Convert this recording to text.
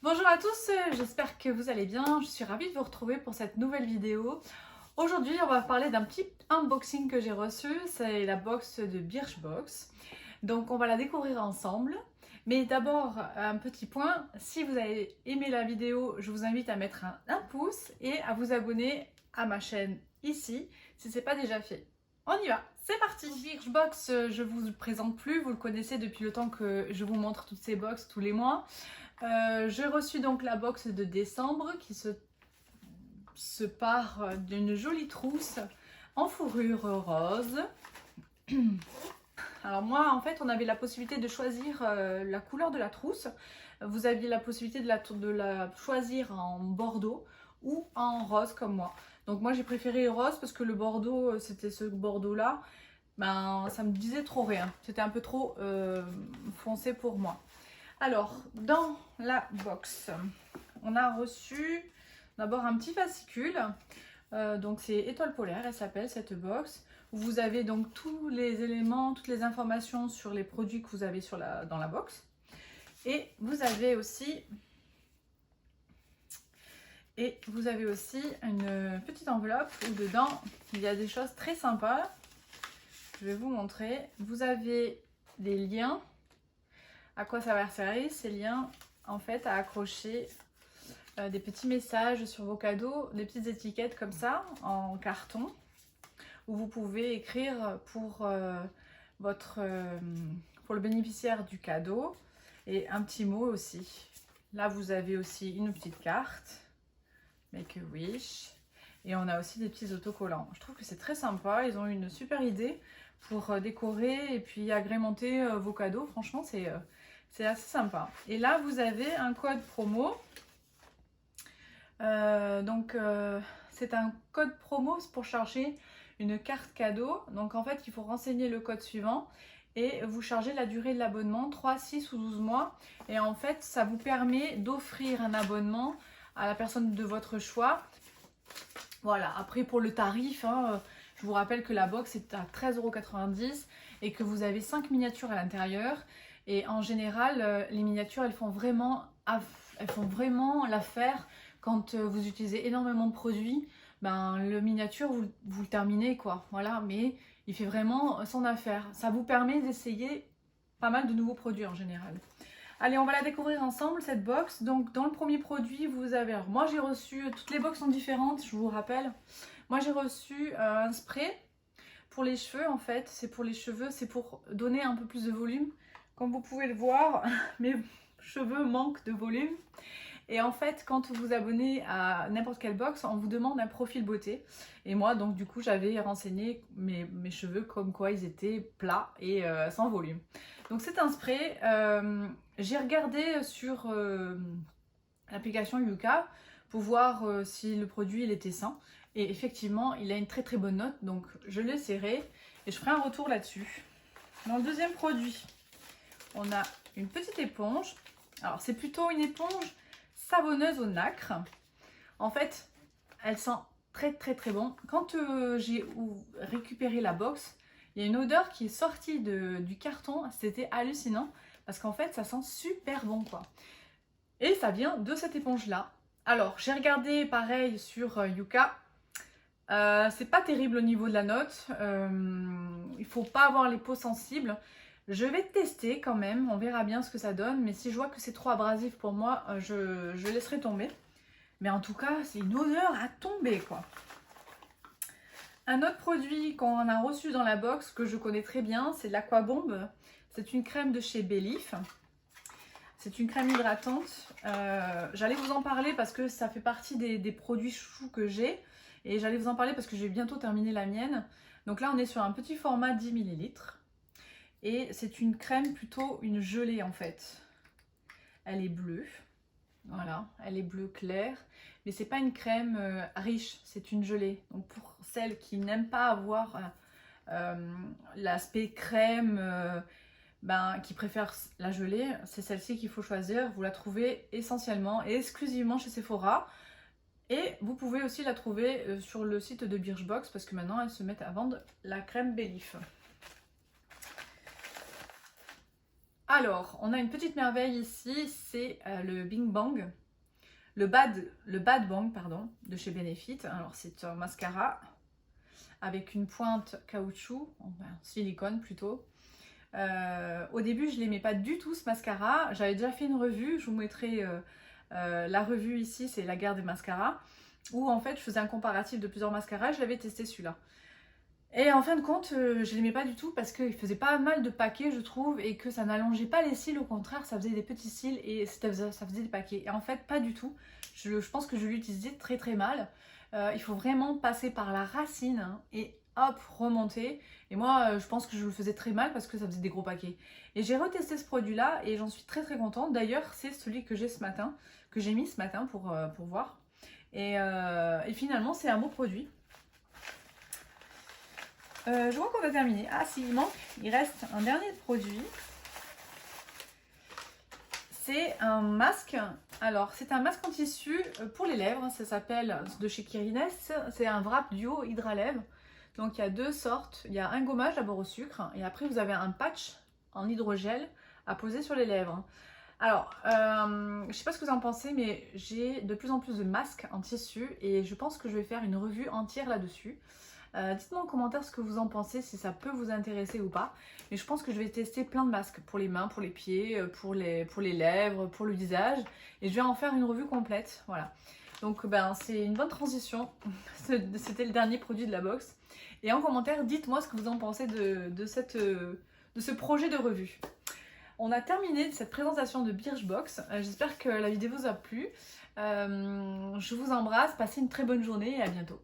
Bonjour à tous, j'espère que vous allez bien. Je suis ravie de vous retrouver pour cette nouvelle vidéo. Aujourd'hui, on va parler d'un petit unboxing que j'ai reçu. C'est la box de Birchbox. Donc, on va la découvrir ensemble. Mais d'abord, un petit point. Si vous avez aimé la vidéo, je vous invite à mettre un pouce et à vous abonner à ma chaîne ici, si ce n'est pas déjà fait. On y va, c'est parti! Birchbox, je ne vous le présente plus. Vous le connaissez depuis le temps que je vous montre toutes ces box tous les mois. J'ai reçu donc la box de décembre qui se part d'une jolie trousse en fourrure rose. Alors moi, en fait, on avait la possibilité de choisir la couleur de la trousse. Vous aviez la possibilité de la choisir en bordeaux ou en rose comme moi. Donc moi, j'ai préféré rose parce que le bordeaux, c'était ce bordeaux-là. Ben, ça me disait trop rien. C'était un peu trop foncé pour moi. Alors, dans la box, on a reçu d'abord un petit fascicule. Donc c'est Étoile Polaire, elle s'appelle cette box. Où vous avez donc tous les éléments, toutes les informations sur les produits que vous avez dans la box. Et vous avez aussi une petite enveloppe où dedans il y a des choses très sympas. Je vais vous montrer. Vous avez des liens. À quoi ça va servir ces liens? En fait, à accrocher des petits messages sur vos cadeaux, des petites étiquettes comme ça en carton où vous pouvez écrire pour le bénéficiaire du cadeau et un petit mot aussi. Là, vous avez aussi une petite carte, Make a Wish, et on a aussi des petits autocollants. Je trouve que c'est très sympa, ils ont une super idée pour décorer et puis agrémenter vos cadeaux. Franchement, c'est assez sympa. Et là, vous avez un code promo. C'est un code promo pour charger une carte cadeau. Donc en fait, il faut renseigner le code suivant et vous chargez la durée de l'abonnement, 3, 6 ou 12 mois. Et en fait, ça vous permet d'offrir un abonnement à la personne de votre choix. Voilà, après pour le tarif, je vous rappelle que la box est à 13,90 € et que vous avez 5 miniatures à l'intérieur. Et en général, les miniatures, elles font vraiment l'affaire quand vous utilisez énormément de produits. Ben, le miniature, vous le terminez quoi, voilà, mais il fait vraiment son affaire. Ça vous permet d'essayer pas mal de nouveaux produits en général. Allez, on va la découvrir ensemble cette box. Donc dans le premier produit, vous avez, alors moi j'ai reçu, toutes les box sont différentes, je vous rappelle. Moi j'ai reçu un spray pour les cheveux en fait, c'est pour les cheveux, c'est pour donner un peu plus de volume. Comme vous pouvez le voir, mes cheveux manquent de volume. Et en fait, quand vous vous abonnez à n'importe quelle box, on vous demande un profil beauté. Et moi, donc du coup, j'avais renseigné mes cheveux comme quoi ils étaient plats et sans volume. Donc c'est un spray. J'ai regardé sur l'application Yuka pour voir si le produit il était sain. Et effectivement, il a une très très bonne note. Donc je l'essaierai et je ferai un retour là-dessus. Dans le deuxième produit, on a une petite éponge. Alors c'est plutôt une éponge savonneuse au nacre. En fait, elle sent très très très bon. Quand j'ai récupéré la box, il y a une odeur qui est sortie du carton. C'était hallucinant parce qu'en fait, ça sent super bon quoi. Et ça vient de cette éponge là. Alors, j'ai regardé pareil sur Yuka. C'est pas terrible au niveau de la note. Il faut pas avoir les peaux sensibles. Je vais tester quand même, on verra bien ce que ça donne, mais si je vois que c'est trop abrasif pour moi, je laisserai tomber. Mais en tout cas, c'est une odeur à tomber quoi. Un autre produit qu'on a reçu dans la box, que je connais très bien, c'est l'Aquabomb. C'est une crème de chez Belif. C'est une crème hydratante. J'allais vous en parler parce que ça fait partie des produits chouchous que j'ai. Et j'allais vous en parler parce que je vais bientôt terminer la mienne. Donc là, on est sur un petit format 10 ml. Et c'est une crème, plutôt une gelée en fait. Elle est bleue, voilà, elle est bleu clair. Mais c'est pas une crème riche, c'est une gelée. Donc pour celles qui n'aiment pas avoir l'aspect crème, qui préfèrent la gelée, c'est celle-ci qu'il faut choisir. Vous la trouvez essentiellement et exclusivement chez Sephora. Et vous pouvez aussi la trouver sur le site de Birchbox parce que maintenant elles se mettent à vendre la crème Bélif. Alors, on a une petite merveille ici, c'est le Bing Bang, le Bad Bang, pardon, de chez Benefit. Alors, c'est un mascara avec une pointe caoutchouc, enfin, silicone plutôt. Au début, je l'aimais pas du tout ce mascara. J'avais déjà fait une revue, je vous mettrai la revue ici, c'est la guerre des mascaras, où en fait je faisais un comparatif de plusieurs mascaras, je l'avais testé celui-là. Et en fin de compte, je l'aimais pas du tout parce qu'il faisait pas mal de paquets, je trouve, et que ça n'allongeait pas les cils, au contraire, ça faisait des petits cils et ça faisait des paquets. Et en fait, pas du tout. Je pense que je l'utilisais très très mal. Il faut vraiment passer par la racine hein, et hop, remonter. Et moi, je pense que je le faisais très mal parce que ça faisait des gros paquets. Et j'ai retesté ce produit-là et j'en suis très très contente. D'ailleurs, c'est celui que j'ai ce matin, que j'ai mis ce matin pour voir. Et finalement, c'est un beau produit. Je vois qu'on a terminé. Ah, s'il manque, il reste un dernier produit. C'est un masque. Alors, c'est un masque en tissu pour les lèvres. Ça s'appelle, de chez Kirines, c'est un Wrap Duo Hydra Lèvres. Donc, il y a deux sortes. Il y a un gommage d'abord au sucre. Et après, vous avez un patch en hydrogel à poser sur les lèvres. Alors, je ne sais pas ce que vous en pensez, mais j'ai de plus en plus de masques en tissu. Et je pense que je vais faire une revue entière là-dessus. Dites-moi en commentaire ce que vous en pensez, si ça peut vous intéresser ou pas. Mais je pense que je vais tester plein de masques pour les mains, pour les pieds, pour les lèvres, pour le visage. Et je vais en faire une revue complète. Voilà. Donc c'est une bonne transition. C'était le dernier produit de la box. Et en commentaire, dites-moi ce que vous en pensez de ce projet de revue. On a terminé cette présentation de Birchbox. J'espère que la vidéo vous a plu. Je vous embrasse, passez une très bonne journée et à bientôt.